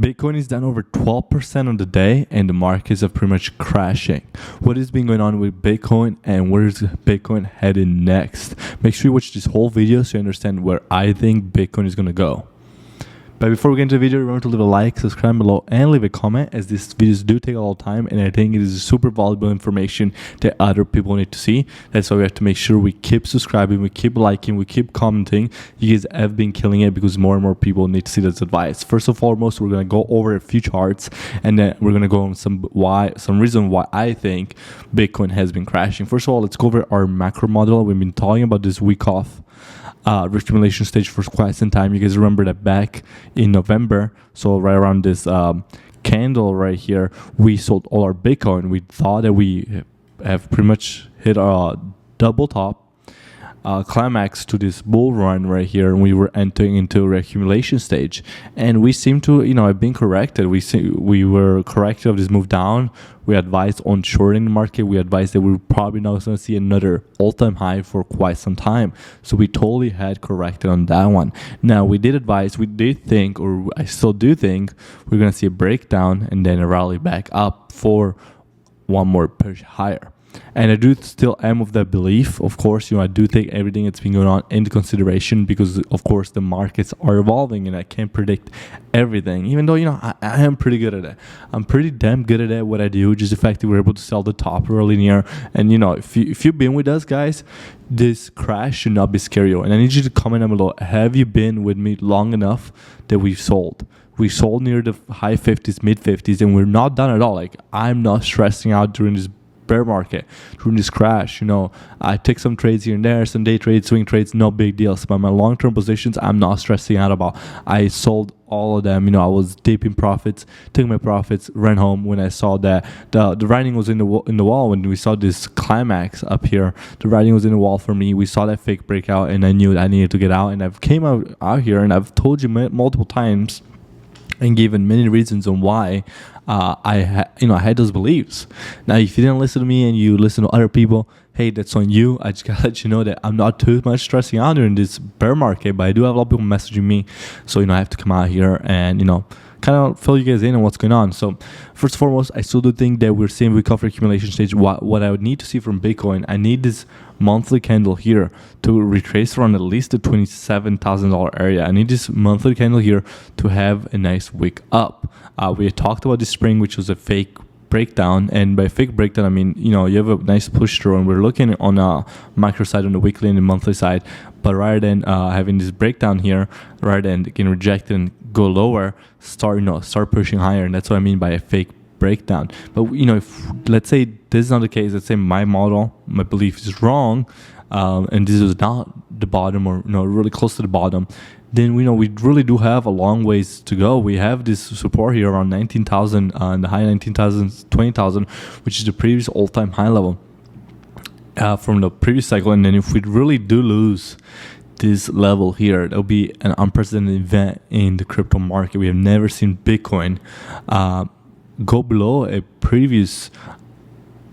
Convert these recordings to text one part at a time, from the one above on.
Bitcoin is down over 12% on the day, and the markets are pretty much crashing. What has been going on with Bitcoin, and where is Bitcoin headed next? Make sure you watch this whole video so you understand where I think Bitcoin is going to go. But before we get into the video, remember to leave a like, subscribe below, and leave a comment, as these videos do take a lot of time, and I think it is super valuable information that other people need to see. That's why we have to make sure we keep subscribing, we keep liking, we keep commenting. You guys have been killing it because more and more people need to see this advice. First and foremost, we're going to go over a few charts, and then we're going to go on some reason why I think Bitcoin has been crashing. First of all, let's go over our macro model. We've been talking about this week off accumulation stage for quite some time. You guys remember that back in November, so right around this candle right here, we sold all our Bitcoin. We thought that we have pretty much hit a double top climax to this bull run right here, and we were entering into a reaccumulation stage, and we seem to have been corrected. We were corrected of this move down. We advised on shorting the market. We advised that we were probably not going to see another all-time high for quite some time, so we totally had corrected on that one. Now we did think, or I still do think, we're going to see a breakdown and then a rally back up for one more push higher. And I do still am of that belief. Of course, I do take everything that's been going on into consideration, because of course the markets are evolving and I can't predict everything, even though I am pretty good at it. I'm pretty damn good at it, what I do. Just the fact that we're able to sell the top early near, and if you've been with us, guys, this crash should not be scary. And I need you to comment down below, have you been with me long enough that we've sold? We sold near the high 50s, mid 50s, and we're not done at all. Like, I'm not stressing out during this bear market, during this crash. I take some trades here and there, some day trades, swing trades, no big deals. But my long-term positions, I'm not stressing out about. I sold all of them. I was deep in profits, took my profits, ran home when I saw that the writing was in the wall. When we saw this climax up here, the writing was in the wall for me. We saw that fake breakout, and I knew I needed to get out. And I've came out here, and I've told you multiple times and given many reasons on why I had those beliefs. Now, if you didn't listen to me and you listen to other people, hey, that's on you. I just gotta let you know that I'm not too much stressing out during this bear market, but I do have a lot of people messaging me, so I have to come out here and kind of fill you guys in on what's going on. So first and foremost, I still do think that we're seeing recovery accumulation stage. What I would need to see from Bitcoin, I need this monthly candle here to retrace around at least the $27,000 area. I need this monthly candle here to have a nice wick up. We had talked about this spring, which was a fake breakdown, and by fake breakdown I mean you have a nice push through, and we're looking on a micro side, on the weekly and the monthly side. But rather than having this breakdown here, rather than getting rejected and go lower, start pushing higher, and that's what I mean by a fake breakdown. But if let's say this is not the case, let's say my belief is wrong, and this is not the bottom, or really close to the bottom, then we really do have a long ways to go. We have this support here around 19,000, and the high 19,000, 20,000, which is the previous all-time high level from the previous cycle. And then if we really do lose this level here, that'll be an unprecedented event in the crypto market. We have never seen Bitcoin go below a previous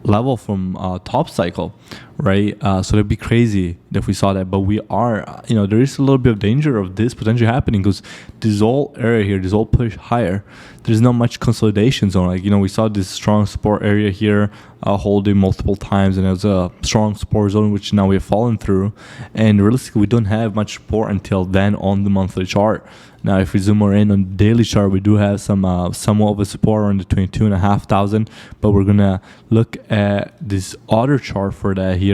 level from top cycle, right? So that'd be crazy if we saw that. But we are, there is a little bit of danger of this potentially happening, because this whole area here, this whole push higher, there's not much consolidation zone. Like, we saw this strong support area here holding multiple times, and there's a strong support zone which now we have fallen through, and realistically we don't have much support until then on the monthly chart. Now, if we zoom more in on the daily chart, we do have somewhat of a support around the 22,500, but we're gonna look at this other chart for that here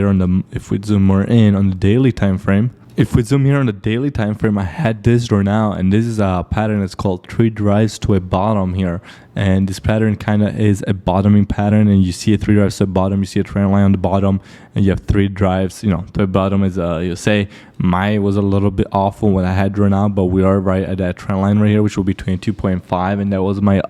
if we zoom more in on the daily time frame. If we zoom here on the daily time frame, I had this drawn out, and this is a pattern that's called 3 drives to a bottom here. And this pattern kind of is a bottoming pattern, and you see a 3 drives to a bottom, you see a trend line on the bottom, and you have 3 drives, to a bottom. Is you say mine was a little bit off on what I had drawn out, but we are right at that trend line right here, which will be 22.5, and that was my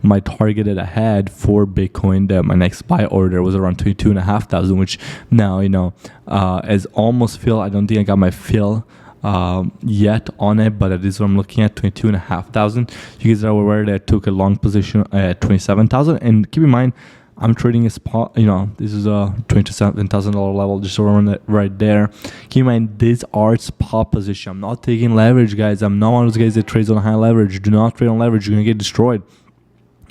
my target that I had for Bitcoin. That my next buy order was around 22,500, which now as almost fill. I don't think I got my fill yet on it, but this is what I'm looking at, 22,500. You guys are aware that I took a long position at 27,000, and keep in mind I'm trading a spot, this is a $27,000 level, just around that right there. Keep in mind, these are spot position. I'm not taking leverage, guys. I'm not one of those guys that trades on high leverage. Do not trade on leverage. You're going to get destroyed.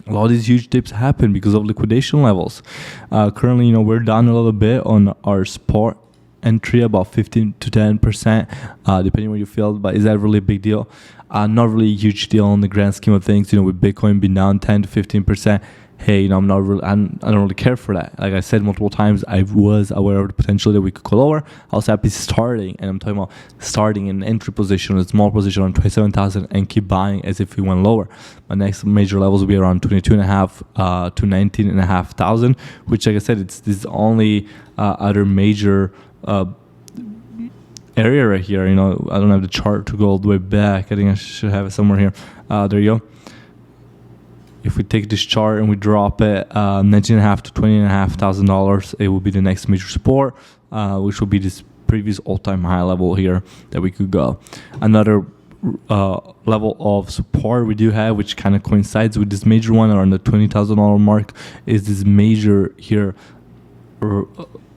A lot of these huge dips happen because of liquidation levels. Currently, we're down a little bit on our spot entry, about 15 to 10%, depending where you feel. But is that really a big deal? Not really a huge deal on the grand scheme of things. With Bitcoin being down 10 to 15%. Hey, I don't really care for that. Like I said multiple times, I was aware of the potential that we could go lower. I was happy starting, and I'm talking about starting an entry position, a small position on 27,000, and keep buying as if we went lower. My next major levels will be around 22.5 to 19,500, which, like I said, it's this only other major area right here. I don't have the chart to go all the way back. I think I should have it somewhere here. There you go. If we take this chart and we drop it $19,500 to $20,500, it will be the next major support, which will be this previous all-time high level here that we could go. Another level of support we do have, which kind of coincides with this major one around the $20,000 mark, is this major here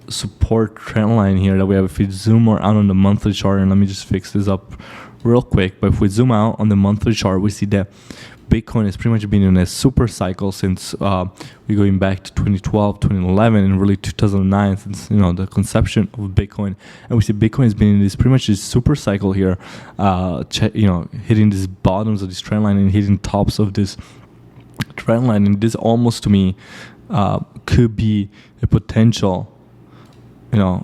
support trend line here that we have. If we zoom out on the monthly chart, and let me just fix this up real quick, but if we zoom out on the monthly chart, we see that Bitcoin has pretty much been in a super cycle since we're going back to 2012, 2011, and really 2009, since the conception of Bitcoin. And we see Bitcoin has been in this pretty much this super cycle here, hitting these bottoms of this trend line and hitting tops of this trend line. And this almost, to me, could be a potential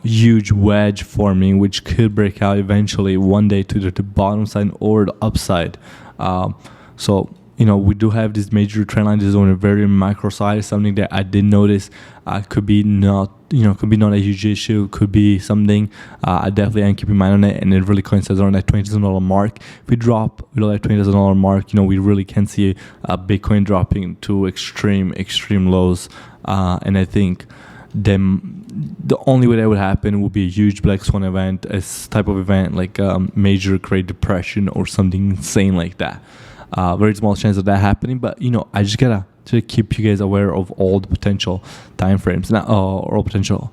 huge wedge forming, which could break out eventually one day to the bottom side or the upside. So we do have this major trend line. This is on a very micro side, something that I did notice could be not a huge issue, could be something I definitely am keeping in mind on it, and it really coincides around that $20,000 mark. If we drop below that $20,000 mark, we really can see Bitcoin dropping to extreme lows, and I think the only way that would happen would be a huge black swan event, a type of event like major Great Depression or something insane like that. Very small chance of that happening, but I just gotta to keep you guys aware of all the potential time frames now, or potential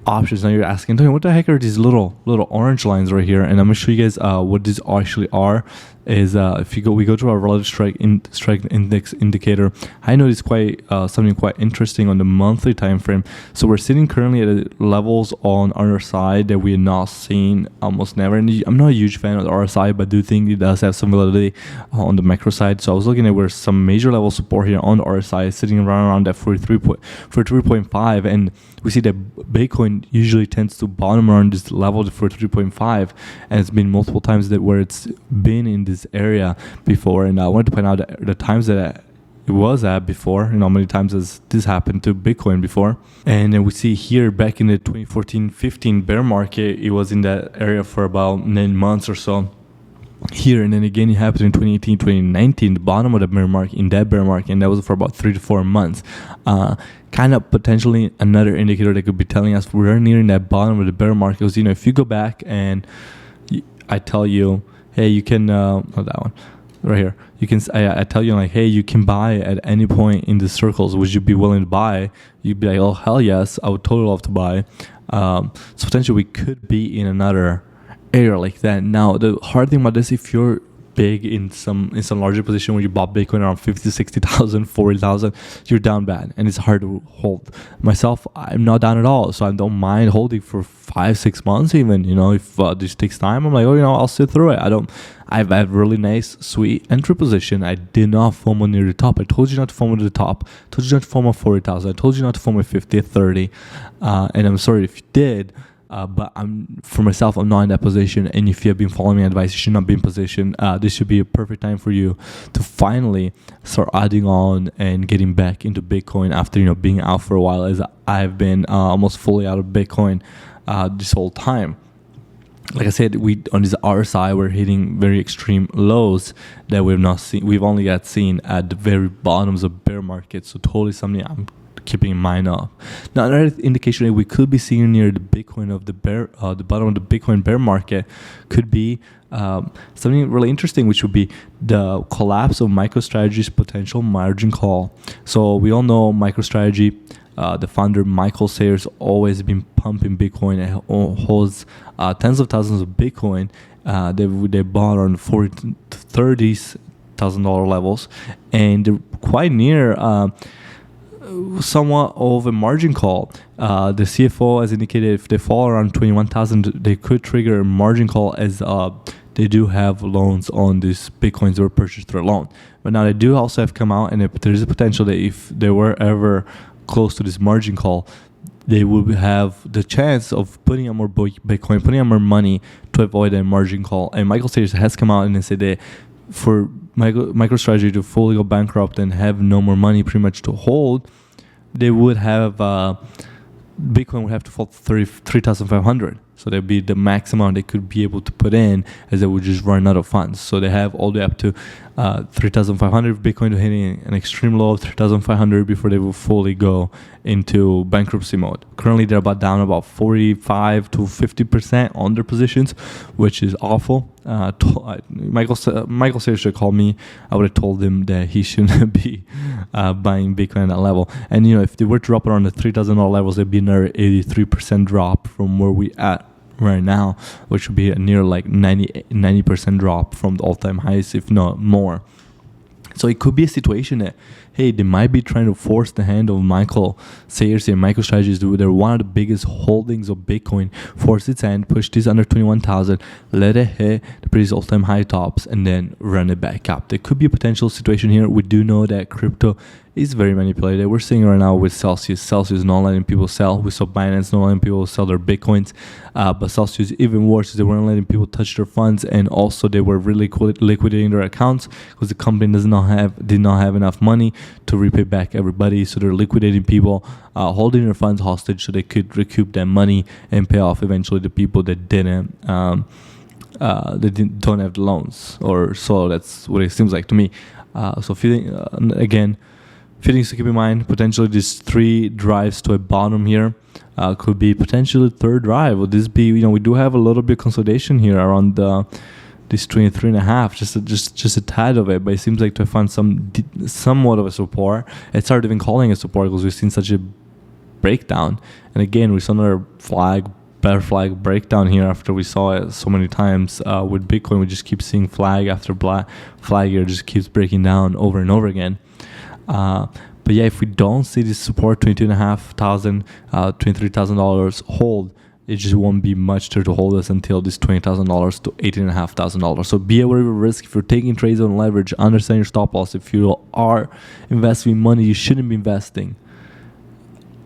options. Now you're asking, what the heck are these little orange lines right here? And I'm gonna show you guys what these actually are. Is if we go to our relative strike index indicator, I noticed something quite interesting on the monthly time frame. So we're sitting currently at levels on RSI that we are not seeing almost never. And I'm not a huge fan of the RSI, but I do think it does have some validity on the macro side. So I was looking at where some major level support here on the RSI is sitting around that 43.5, and we see that Bitcoin usually tends to bottom around this level, the 43.5, and it's been multiple times that where it's been in this area before. And I wanted to point out the times that it was at before, how many times has this happened to Bitcoin before. And then we see here back in the 2014-15 bear market, it was in that area for about 9 months or so here, and then again it happened in 2018, 2019, the bottom of the bear market, and that was for about 3 to 4 months. Kind of potentially another indicator that could be telling us we're nearing that bottom of the bear market. Because if you go back and I tell you, hey, you can that one right here, you can I tell you hey, you can buy at any point in the circles, would you be willing to buy? You'd be like, oh hell yes, I would totally love to buy. So potentially we could be in another area like that. Now the hard thing about this, if you're big in some larger position where you bought Bitcoin around 50, 60,000, 40,000, you're down bad, and it's hard to hold. Myself, I'm not down at all, so I don't mind holding for 5-6 months even. If this takes time, I'm like, I'll sit through it. I've had really nice, sweet entry position. I did not FOMO near the top. I told you not to FOMO to the top. I told you not to FOMO 40,000. I told you not to FOMO 50, 30, and I'm sorry if you did. But for myself, I'm not in that position. And if you have been following my advice, you should not be in position. This should be a perfect time for you to finally start adding on and getting back into Bitcoin after being out for a while, as I've been almost fully out of Bitcoin this whole time. Like I said, on this RSI, we're hitting very extreme lows that we've not seen. We've only got seen at the very bottoms of bear market. So totally something I'm keeping in mind of. Now, another indication that we could be seeing near the Bitcoin of the bottom of the Bitcoin bear market could be something really interesting, which would be the collapse of MicroStrategy's potential margin call. So we all know MicroStrategy The founder Michael Sayers always been pumping Bitcoin and holds tens of thousands of Bitcoin. They bought on $30,000 levels, and they're quite near somewhat of a margin call. The CFO has indicated if they fall around 21,000, they could trigger a margin call, as they do have loans on these Bitcoins that were purchased through a loan. But now they do also have come out, and there is a potential that if they were ever close to this margin call, they will have the chance of putting out more Bitcoin, putting out more money to avoid a margin call. And Michael Sayers has come out and said that for MicroStrategy to fully go bankrupt and have no more money pretty much to hold, they would have Bitcoin would have to fall to 3,500. So that'd be the max amount they could be able to put in, as they would just run out of funds. So they have all the way up to 3,500 Bitcoin to hitting an extreme low of 3,500 before they will fully go into bankruptcy mode. Currently, they're down about 45 to 50% on their positions, which is awful. Michael Sayers should call me. I would have told him that he shouldn't be buying Bitcoin at that level. And if they were to drop around the $3,000 levels, it'd be another 83% drop from where we at right now, which would be a near like 90% drop from the all-time highs, if not more. So it could be a situation that, hey, they might be trying to force the hand of Michael Sayers and MicroStrategy. They're one of the biggest holdings of Bitcoin. Force its hand, push this under 21,000, let it hit the previous all-time high tops, and then run it back up. There could be a potential situation here. We do know that crypto is very manipulated. We're seeing right now with Celsius. Celsius not letting people sell. We saw Binance not letting people sell their Bitcoins. But Celsius, even worse, they weren't letting people touch their funds, and also they were really liquidating their accounts because the company did not have enough money to repay back everybody. So they're liquidating people, holding their funds hostage so they could recoup that money and pay off eventually the people that don't have the loans, or so that's what it seems like to me. So feelings to keep in mind. Potentially these 3 drives to a bottom here could be potentially third drive. Would this be, we do have a little bit of consolidation here around this 23.5, just a tad of it, but it seems like to find somewhat of a support. It's hard even calling a support because we've seen such a breakdown. And again, we saw another bear flag breakdown here after we saw it so many times with Bitcoin. We just keep seeing flag after flag here, just keeps breaking down over and over again. But yeah, if we don't see this support, $22,500, $23,000 hold, it just won't be much there to hold us until this $20,000 to $18,500. So be aware of your risk. If you're taking trades on leverage, understand your stop loss. If you are investing money you shouldn't be investing,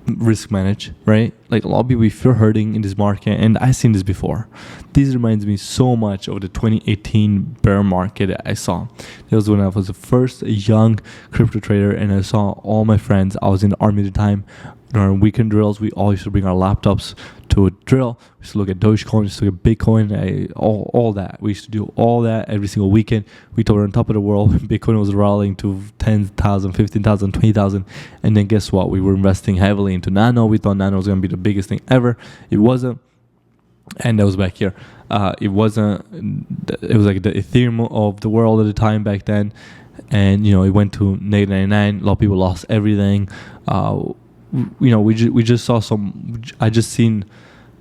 risk manage, right? Like a lot of people, if you're hurting in this market, and I've seen this before, this reminds me so much of the 2018 bear market that I saw. It was when I was the first young crypto trader, and I saw all my friends. I was in the army at the time. During weekend drills, we all used to bring our laptops to a drill. We used to look at Dogecoin, we used to look at Bitcoin, all that. We used to do all that every single weekend. We thought we were on top of the world. Bitcoin was rallying to 10,000, 15,000, 20,000. And then guess what? We were investing heavily into Nano. We thought Nano was going to be the biggest thing ever. It wasn't. And that was back here. It wasn't. It was like the Ethereum of the world at the time back then. And, it went to negative 99. A lot of people lost everything. We just saw I just seen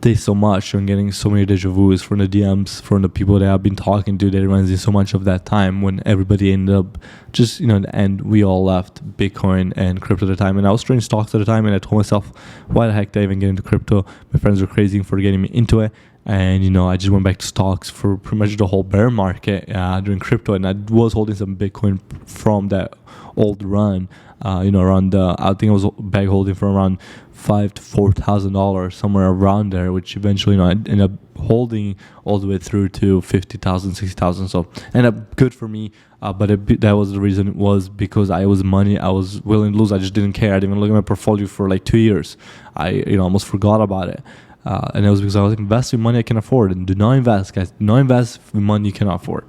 this so much. I'm getting so many deja vus from the DMs from the people that I've been talking to. That reminds me so much of that time when everybody ended up just, in the end, we all left Bitcoin and crypto at the time. And I was trading stocks at the time, and I told myself, why the heck did I even get into crypto? My friends were crazy for getting me into it. And, I just went back to stocks for pretty much the whole bear market during crypto. And I was holding some Bitcoin from that old run, around, I think I was bag holding for around $5,000 to $4,000, somewhere around there, which eventually, I ended up holding all the way through to 50,000, 60,000. So ended up good for me. But that was the reason, was because I was money I was willing to lose. I just didn't care. I didn't even look at my portfolio for like 2 years. I, almost forgot about it. And it was because I was investing money I can afford. And do not invest, guys. Do not invest with money you cannot afford.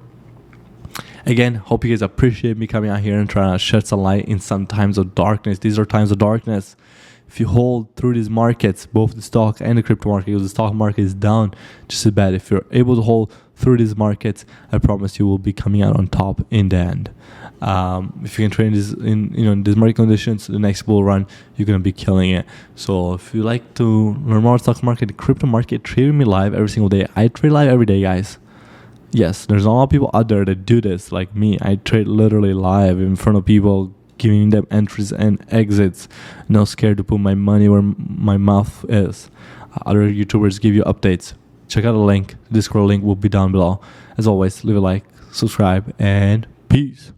Again, hope you guys appreciate me coming out here and trying to shed some light in some times of darkness. These are times of darkness. If you hold through these markets, both the stock and the crypto market, because the stock market is down just as bad. If you're able to hold through these markets, I promise you will be coming out on top in the end. If you can trade this in these market conditions, the next bull run, you're gonna be killing it. So if you like to learn more stock market, crypto market, trade with me live every single day. I trade live every day, guys. Yes, there's a lot of people out there that do this like me. I trade literally live in front of people, giving them entries and exits. No scared to put my money where my mouth is. Other YouTubers give you updates. Check out the link. The Discord link will be down below. As always, leave a like, subscribe, and peace.